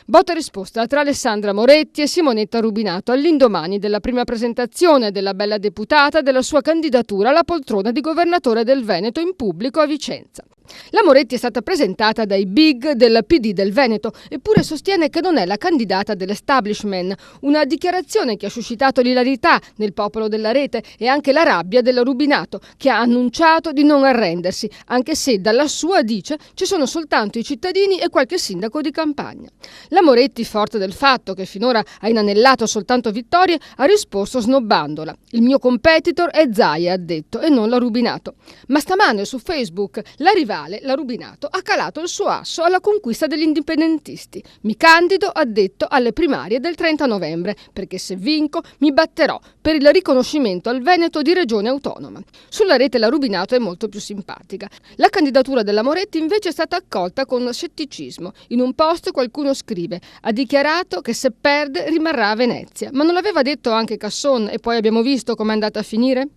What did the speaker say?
Botta e risposta tra Alessandra Moretti e Simonetta Rubinato all'indomani della prima presentazione della bella deputata della sua candidatura alla poltrona di governatore del Veneto in pubblico a Vicenza. La Moretti è stata presentata dai big del PD del Veneto, eppure sostiene che non è la candidata dell'establishment, una dichiarazione che ha suscitato l'ilarità nel popolo della rete e anche la rabbia del Rubinato, che ha annunciato di non arrendersi, anche se dalla sua, dice, ci sono soltanto i cittadini e qualche sindaco di campagna. La Moretti, forte del fatto che finora ha inanellato soltanto vittorie, ha risposto snobbandola. Il mio competitor è Zaia, ha detto, e non la Rubinato. Ma stamane su Facebook la rivale, la Rubinato, ha calato il suo asso alla conquista degli indipendentisti. Mi candido, ha detto, alle primarie del 30 novembre, perché se vinco mi batterò per il riconoscimento al Veneto di regione autonoma. Sulla rete la Rubinato è molto più simpatica. La candidatura della Moretti invece è stata accolta con scetticismo. In un post qualcuno scrive: ha dichiarato che se perde rimarrà a Venezia. Ma non l'aveva detto anche Casson e poi abbiamo visto com'è andata a finire?